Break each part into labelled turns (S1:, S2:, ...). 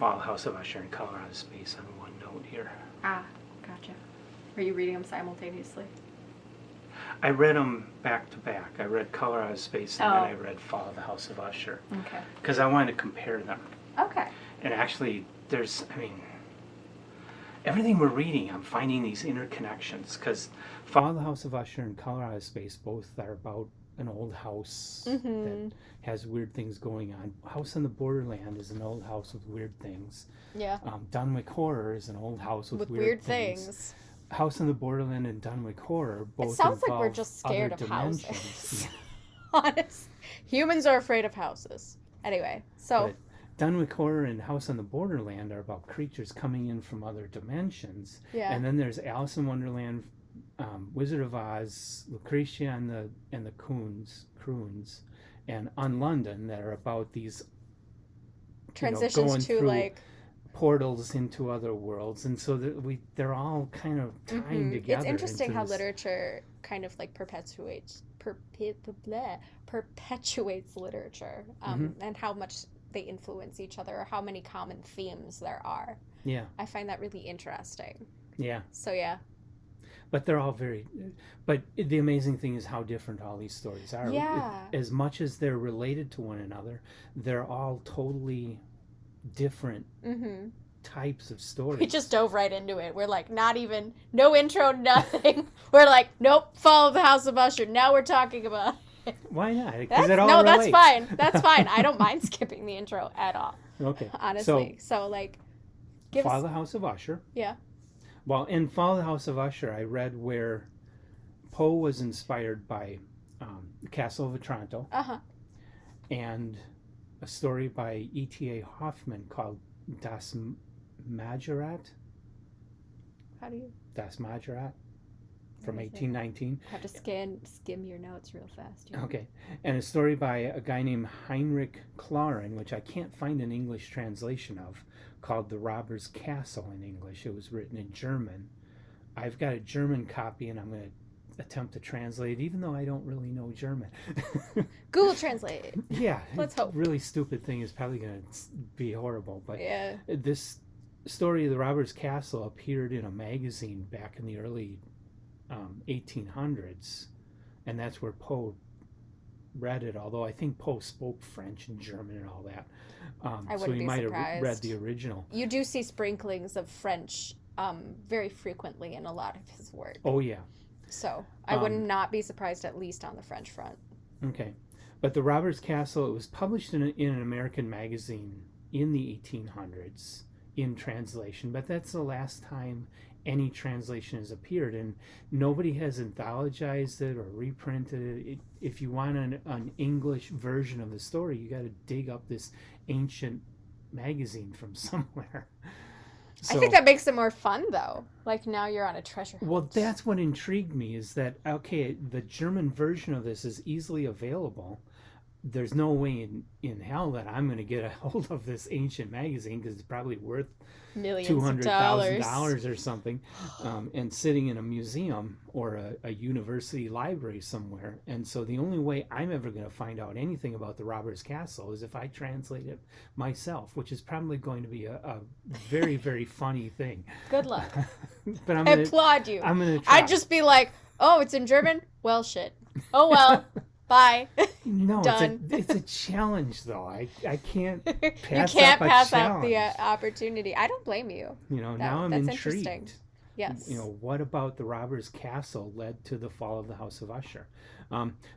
S1: Fall House of Usher and Colorado Space on one note here.
S2: Ah, gotcha. Are you reading them simultaneously?
S1: I read them back to back. I read Colorado Space and then I read Fall of the House of Usher.
S2: Okay.
S1: Because I wanted to compare them.
S2: Okay.
S1: And actually, everything we're reading, I'm finding these interconnections. Because Fall of the House of Usher and Colorado Space both are about an old house that has weird things going on. House on the Borderland is an old house with weird things.
S2: Yeah.
S1: Dunwich Horror is an old house with
S2: weird things.
S1: House on the Borderland and Dunwich Horror both
S2: It sounds like we're just scared of
S1: dimensions.
S2: houses. Honest. Humans are afraid of houses. Anyway, so...
S1: But Dunwich Horror and House on the Borderland are about creatures coming in from other dimensions.
S2: Yeah.
S1: And then there's Alice in Wonderland, Wizard of Oz, Lucretia and the Croons, and On London that are about these
S2: transitions
S1: going
S2: to
S1: through
S2: like
S1: portals into other worlds, and so they're all kind of tying together.
S2: It's interesting how literature kind of like perpetuates literature, and how much they influence each other, or how many common themes there are.
S1: Yeah,
S2: I find that really interesting.
S1: Yeah.
S2: So yeah.
S1: But they're all but the amazing thing is how different all these stories are.
S2: Yeah.
S1: As much as they're related to one another, they're all totally different types of stories.
S2: We just dove right into it. We're like, not even, no intro, nothing. We're like, nope, Fall of the House of Usher. Now we're talking about it.
S1: Why not? Because it all relates.
S2: That's fine. That's fine. I don't mind skipping the intro at all.
S1: Okay.
S2: Honestly. So like,
S1: Fall of the House of Usher.
S2: Yeah.
S1: Well, in Fall of the House of Usher, I read where Poe was inspired by the Castle of Otranto, and a story by E.T.A. Hoffman called Das Majorat.
S2: How do you?
S1: Das Majorat from 1819.
S2: I have to skim your notes real fast.
S1: Okay. And a story by a guy named Heinrich Claren, which I can't find an English translation of, called The Robber's Castle in English. It was written in German. I've got a German copy, and I'm going to attempt to translate it, even though I don't really know German.
S2: Google Translate.
S1: Yeah.
S2: Let's hope.
S1: Really stupid thing is probably going to be horrible. But
S2: yeah.
S1: This story of The Robber's Castle appeared in a magazine back in the early 1800s, and that's where Poe read it, although I think Poe spoke French and German and all that. So he might have read the original.
S2: You do see sprinklings of French very frequently in a lot of his work.
S1: Oh, yeah.
S2: So I would not be surprised, at least on the French front.
S1: Okay. But The Robber's Castle, it was published in an American magazine in the 1800s in translation, but that's the last time any translation has appeared, and nobody has anthologized it or reprinted it. If you want an English version of the story, you got to dig up this ancient magazine from somewhere.
S2: I think that makes it more fun, though. Like, now you're on a treasure hunt.
S1: Well, that's what intrigued me, is that, okay, the German version of this is easily available. There's no way in hell that I'm going to get a hold of this ancient magazine, because it's probably worth
S2: millions
S1: $200,000 or something, and sitting in a museum or a university library somewhere. And so the only way I'm ever going to find out anything about the Robber's Castle is if I translate it myself, which is probably going to be a very, very funny thing.
S2: Good luck.
S1: But
S2: I applaud you.
S1: I'm going to try.
S2: I'd just be like, oh, it's in German? Well, shit. Oh, well. Bye.
S1: No,
S2: Done.
S1: It's a challenge, though. I can't pass
S2: You can't
S1: up
S2: pass
S1: a
S2: up the
S1: challenge.
S2: opportunity. I don't blame you.
S1: Now I'm
S2: that's
S1: intrigued.
S2: Interesting. Yes.
S1: What about the Robber's Castle led to the fall of the House of Usher?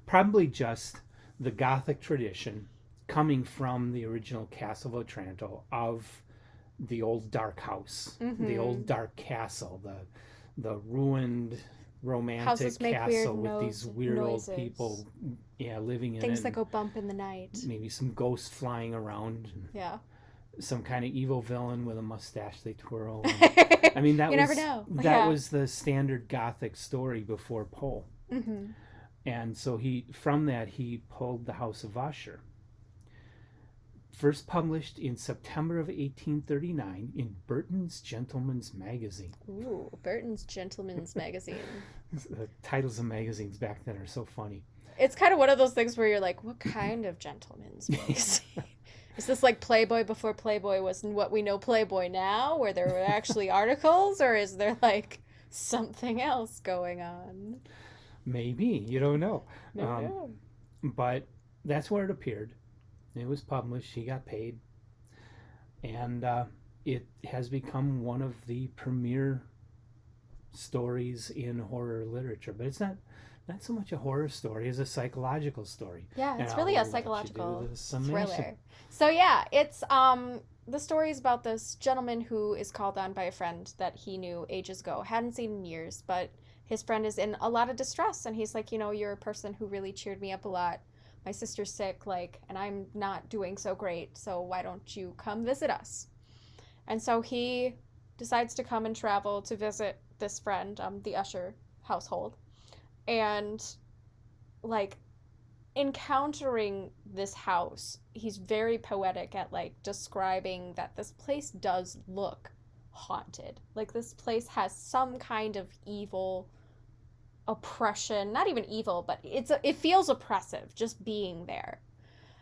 S1: Probably just the Gothic tradition coming from the original Castle of Otranto, of the old dark house, the old dark castle, the ruined romantic castle with these weird
S2: noises.
S1: old people living in
S2: things
S1: it.
S2: that go bump in the night.
S1: Maybe some ghosts flying around.
S2: Yeah.
S1: Some kind of evil villain with a mustache they twirl. I mean, that
S2: never know.
S1: That was the standard Gothic story before Poe. And so he pulled the House of Usher. First published in September of 1839 in Burton's Gentleman's Magazine.
S2: Ooh, Burton's Gentleman's Magazine.
S1: The titles of magazines back then are so funny.
S2: It's kind of one of those things where you're like, what kind of gentleman's magazine? Is this like Playboy before Playboy was what we know Playboy now, where there were actually articles, or is there like something else going on?
S1: Maybe, you don't know.
S2: No,
S1: Um,
S2: no.
S1: but that's where it appeared. It was published. She got paid, and it has become one of the premier stories in horror literature. But it's not so much a horror story as a psychological story.
S2: Yeah,
S1: And
S2: it's
S1: I'll
S2: really a
S1: let you do
S2: psychological
S1: the summation.
S2: thriller. So yeah, it's the story is about this gentleman who is called on by a friend that he knew ages ago, hadn't seen in years, but his friend is in a lot of distress and he's like, you know, you're a person who really cheered me up a lot. My sister's sick, like, and I'm not doing so great, so why don't you come visit us? And so he decides to come and travel to visit this friend, the Usher household. And like encountering this house, he's very poetic at like describing that this place does look haunted. Like this place has some kind of evil oppression, not even evil, but it feels oppressive just being there.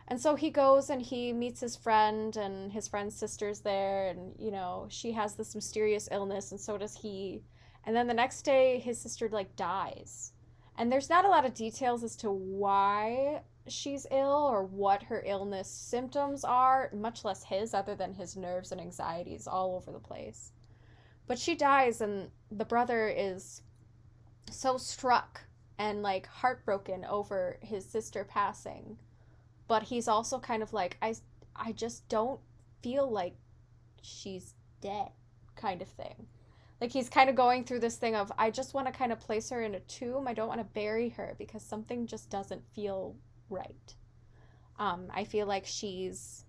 S2: And so he goes and he meets his friend and his friend's sister's there and you know, she has this mysterious illness and so does he. And then the next day his sister like dies. And there's not a lot of details as to why she's ill or what her illness symptoms are, much less his, other than his nerves and anxieties all over the place. But she dies, and the brother is so struck and like heartbroken over his sister passing. But he's also kind of like, I just don't feel like she's dead, kind of thing. Like he's kind of going through this thing of I just want to kind of place her in a tomb. I don't want to bury her because something just doesn't feel right. I feel like she's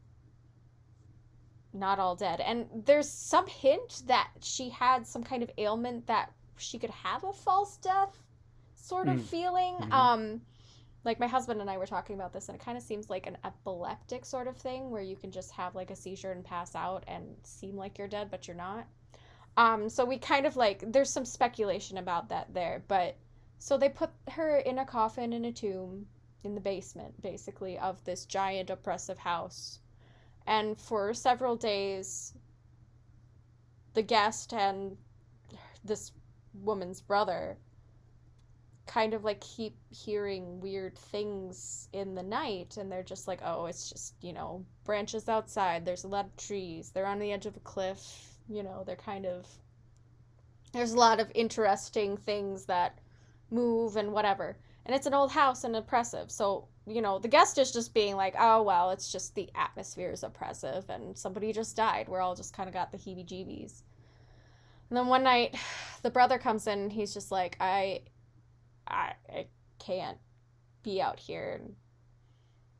S2: not all dead. And there's some hint that she had some kind of ailment that she could have a false death sort of feeling.
S1: Mm-hmm.
S2: Like my husband and I were talking about this and it kind of seems like an epileptic sort of thing where you can just have like a seizure and pass out and seem like you're dead but you're not. So we kind of like, there's some speculation about that there, but so they put her in a coffin in a tomb in the basement, basically, of this giant oppressive house. And for several days, the guest and this woman's brother kind of like keep hearing weird things in the night and they're just like, oh, it's just, you know, branches outside, there's a lot of trees, they're on the edge of a cliff, you know, they're kind of, there's a lot of interesting things that move and whatever. And it's an old house and oppressive. So, you know, the guest is just being like, oh, well, it's just the atmosphere is oppressive and somebody just died. We're all just kind of got the heebie jeebies. And then one night, the brother comes in and he's just like, I can't be out here. And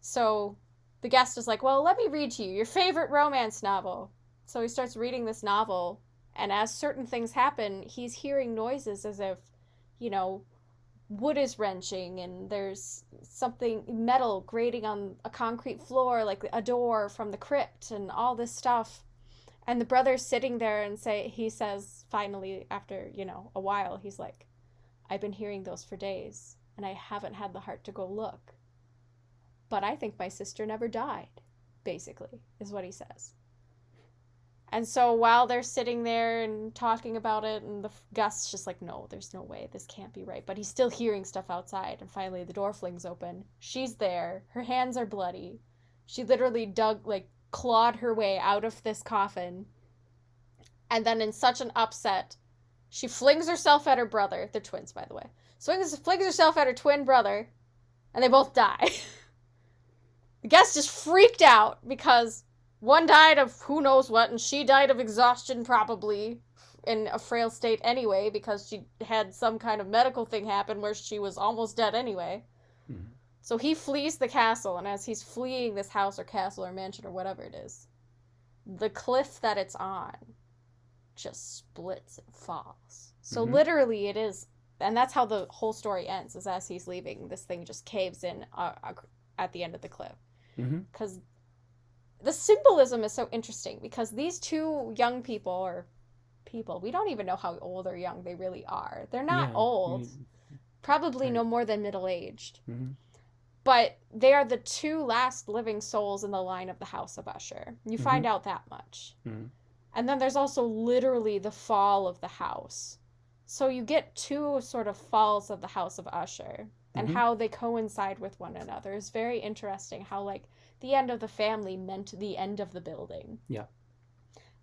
S2: so the guest is like, well, let me read to you your favorite romance novel. So he starts reading this novel, and as certain things happen, he's hearing noises as if, you know, wood is wrenching and there's something metal grating on a concrete floor, like a door from the crypt and all this stuff. And the brother's sitting there and he says finally after, you know, a while, he's like, I've been hearing those for days and I haven't had the heart to go look. But I think my sister never died, basically, is what he says. And so while they're sitting there and talking about it, and the Gus's just like, no, there's no way, this can't be right. But he's still hearing stuff outside, and finally the door flings open. She's there. Her hands are bloody. She literally clawed her way out of this coffin. And then in such an upset, she flings herself at her brother. They're twins, by the way. Flings herself at her twin brother, and they both die. The Gus just freaked out because one died of who knows what, and she died of exhaustion, probably in a frail state anyway, because she had some kind of medical thing happen where she was almost dead anyway. Mm-hmm. So he flees the castle, and as he's fleeing this house or castle or mansion or whatever it is, the cliff that it's on just splits and falls. So literally it is, and that's how the whole story ends, is as he's leaving, this thing just caves in at the end of the cliff. Because the symbolism is so interesting, because these two young people, we don't even know how old or young they really are. They're not old. Probably no more than middle-aged. But they are the two last living souls in the line of the House of Usher. You
S1: Mm-hmm.
S2: find out that much.
S1: Mm-hmm.
S2: And then there's also literally the fall of the house. So you get two sort of falls of the House of Usher and
S1: Mm-hmm.
S2: how they coincide with one another is very interesting. How, like, the end of the family meant the end of the building.
S1: Yeah.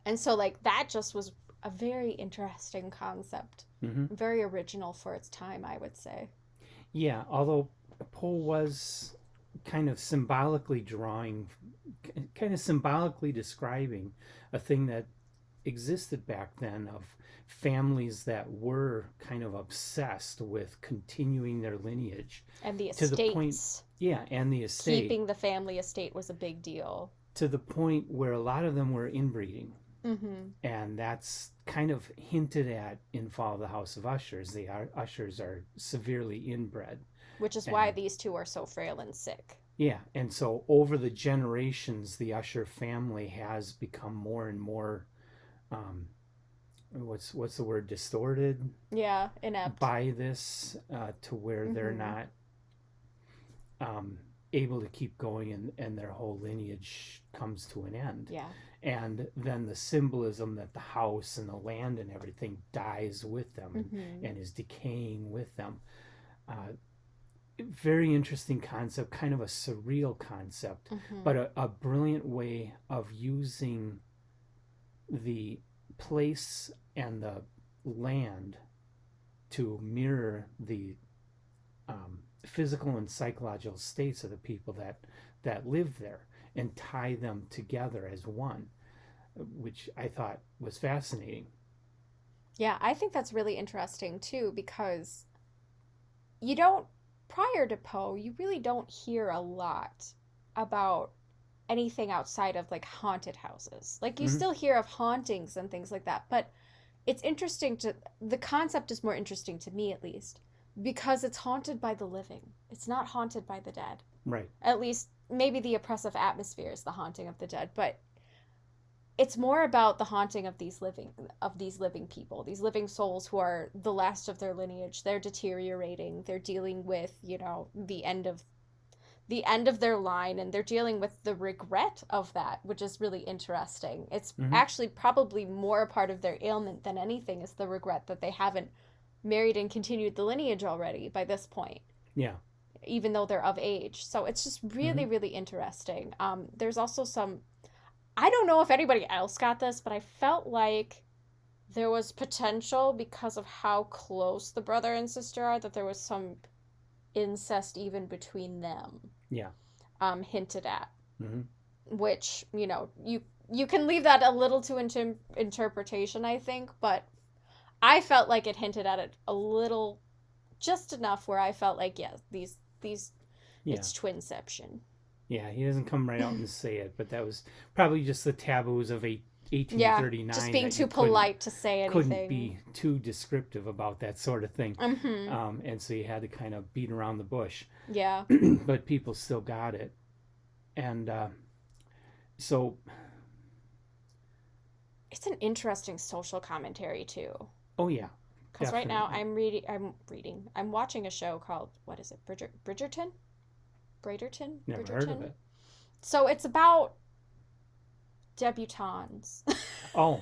S2: And so, like, that just was a very interesting concept.
S1: Mm-hmm.
S2: Very original for its time, I would say.
S1: Yeah, although Poe was kind of symbolically describing a thing that existed back then of families that were kind of obsessed with continuing their lineage
S2: And the
S1: to the point,
S2: estates.
S1: yeah, and the estate
S2: Keeping the family estate was a big deal.
S1: to the point where a lot of them were inbreeding.
S2: Mm-hmm.
S1: And that's kind of hinted at in Fall of the House of Ushers. The Ushers are severely inbred.
S2: Which is why
S1: And
S2: these two are so frail and sick.
S1: yeah, and so over the generations, the Usher family has become more and more, um, what's the word, distorted
S2: Yeah, inept.
S1: by this, to where they're
S2: Mm-hmm.
S1: not um, able to keep going, and their whole lineage comes to an end.
S2: Yeah.
S1: And then the symbolism that the house and the land and everything dies with them,
S2: Mm-hmm.
S1: and is decaying with them. Uh, Very interesting concept, kind of a surreal concept,
S2: Mm-hmm.
S1: but a brilliant way of using the place and the land to mirror the physical and psychological states of the people that live there, and tie them together as one, which I thought was fascinating.
S2: Yeah, I think that's really interesting too because you don't, prior to Poe, you really don't hear a lot about anything outside of like haunted houses. Like you
S1: Mm-hmm.
S2: still hear of hauntings and things like that, but it's interesting to, the concept is more interesting to me at least because it's haunted by the living. It's not haunted by the dead.
S1: Right.
S2: At least maybe the oppressive atmosphere is the haunting of the dead, but it's more about the haunting of these living people, these living souls who are the last of their lineage. They're deteriorating. They're dealing with, the end of their line, and they're dealing with the regret of that, which is really interesting. It's
S1: Mm-hmm.
S2: actually probably more a part of their ailment than anything is the regret that they haven't married and continued the lineage already by this point,
S1: Yeah.
S2: even though they're of age. So it's just
S1: Mm-hmm.
S2: really, really interesting. There's also some, I don't know if anybody else got this, but I felt like there was potential because of how close the brother and sister are, that there was some incest even between them,
S1: Yeah.
S2: hinted at,
S1: Mm-hmm.
S2: which, you can leave that a little to interpretation, I think, but I felt like it hinted at it a little, just enough where I felt like, yeah, these
S1: Yeah.
S2: it's twinception.
S1: Yeah, he doesn't come right out and say it, but that was probably just the taboos of
S2: Yeah,
S1: 1839,
S2: just being
S1: that
S2: too
S1: you
S2: polite to say
S1: couldn't
S2: anything.
S1: be too descriptive about that sort of thing.
S2: Mm-hmm.
S1: And so you had to kind of beat around the bush.
S2: Yeah.
S1: But people still got it. And so,
S2: It's an interesting social commentary too.
S1: oh yeah,
S2: Because right now
S1: definitely.
S2: I'm watching a show called, what is it, Bridgerton?
S1: Never heard of
S2: Bridgerton?
S1: it.
S2: So it's about debutantes.
S1: Oh,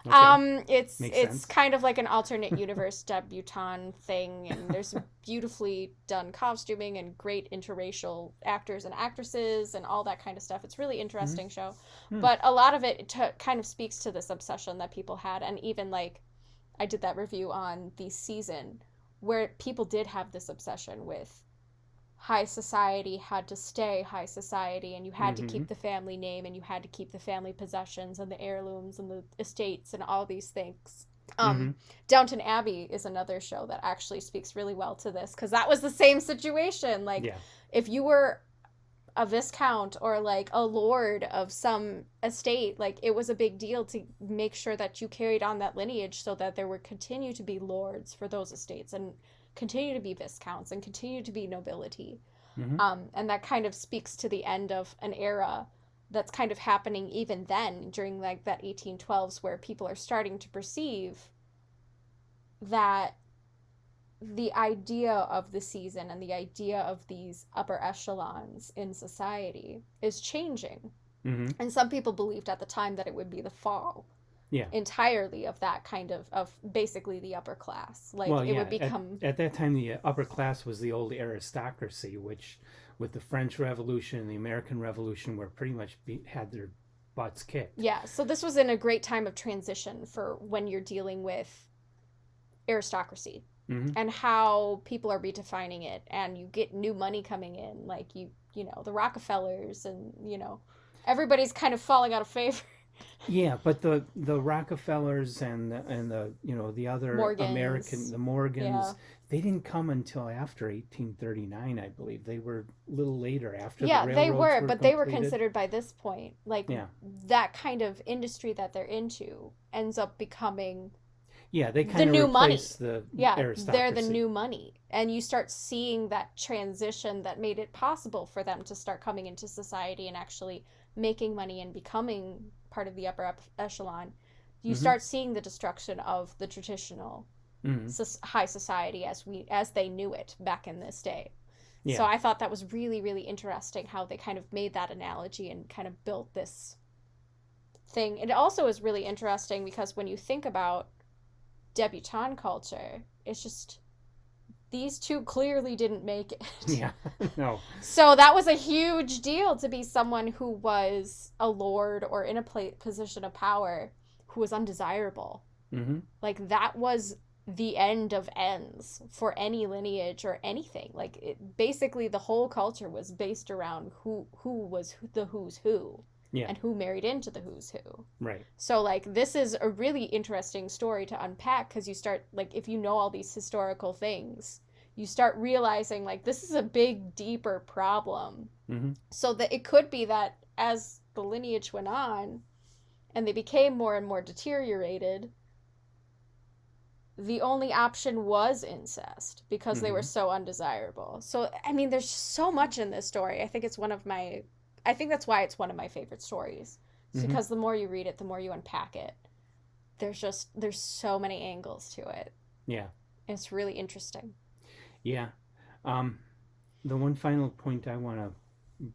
S1: okay.
S2: It's
S1: Makes
S2: it's
S1: sense.
S2: kind of like an alternate universe debutante thing, and there's beautifully done costuming and great interracial actors and actresses and all that kind of stuff. It's a really
S1: Mm-hmm.
S2: interesting show,
S1: Hmm.
S2: but a lot of it kind of speaks to this obsession that people had, and even like I did that review on the season where people did have this obsession with high society, had to stay high society, and you had to
S1: Mm-hmm.
S2: keep the family name, and you had to keep the family possessions and the heirlooms and the estates and all these things.
S1: Mm-hmm.
S2: Downton Abbey is another show that actually speaks really well to this because that was the same situation. Like,
S1: Yeah.
S2: if you were a viscount or like a lord of some estate, like it was a big deal to make sure that you carried on that lineage so that there would continue to be lords for those estates and continue to be viscounts and continue to be nobility.
S1: Mm-hmm.
S2: And that kind of speaks to the end of an era that's kind of happening even then during like that 1812s where people are starting to perceive that the idea of the season and the idea of these upper echelons in society is changing.
S1: Mm-hmm.
S2: And some people believed at the time that it would be the fall
S1: Yeah.
S2: entirely of that kind of basically the upper class. Like
S1: Well,
S2: it would
S1: yeah.
S2: become,
S1: At that time, the upper class was the old aristocracy, which, with the French Revolution and the American Revolution, were pretty much had their butts kicked.
S2: yeah. So this was in a great time of transition for when you're dealing with aristocracy
S1: Mm-hmm.
S2: and how people are redefining it, and you get new money coming in, like you know, the Rockefellers, and you know, everybody's kind of falling out of favor.
S1: Yeah, but the Rockefellers and the the other American,
S2: Morgans,
S1: the Morgans,
S2: yeah.
S1: they didn't come until after 1839, I believe. They were a little later, after the
S2: Yeah, they
S1: railroads
S2: were,
S1: were
S2: but they were
S1: completed.
S2: considered by this point, like
S1: Yeah,
S2: that kind of industry that they're into ends up becoming
S1: yeah, they
S2: the
S1: kind of
S2: new money.
S1: replaced the
S2: Yeah, they're the
S1: aristocracy.
S2: new money. And you start seeing that transition that made it possible for them to start coming into society and actually making money and becoming part of the upper echelon. You
S1: Mm-hmm.
S2: start seeing the destruction of the traditional
S1: Mm-hmm.
S2: high society as they knew it back in this day. So
S1: Yeah.
S2: I thought that was really, really interesting how they kind of made that analogy and kind of built this thing. It also is really interesting because when you think about debutante culture, it's just these two clearly didn't make it.
S1: Yeah. No.
S2: So that was a huge deal to be someone who was a lord or in a position of power who was undesirable.
S1: Mm-hmm.
S2: Like that was the end of ends for any lineage or anything. Like basically the whole culture was based around who was the who's who
S1: Yeah.
S2: and who married into the who's who.
S1: Right.
S2: So like this is a really interesting story to unpack because you start like if you know all these historical things, you start realizing like this is a big deeper problem.
S1: Mm-hmm.
S2: So that it could be that as the lineage went on and they became more and more deteriorated, the only option was incest because they were
S1: Mm-hmm.
S2: so undesirable. So I mean there's so much in this story. I think that's why it's one of my favorite stories. It's
S1: Mm-hmm.
S2: because the more you read it, the more you unpack it. There's so many angles to it.
S1: Yeah.
S2: It's really interesting.
S1: Yeah. Um, the one final point I want to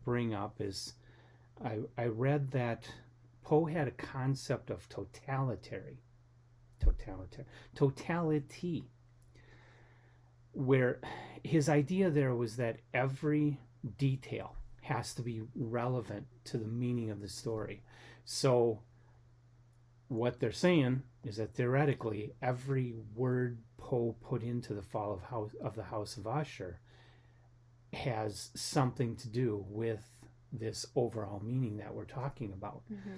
S1: bring up is I read that Poe had a concept of totality, where his idea there was that every detail has to be relevant to the meaning of the story. So what they're saying is that theoretically every word Poe put into the fall of the House of Usher has something to do with this overall meaning that we're talking about.
S2: Mm-hmm.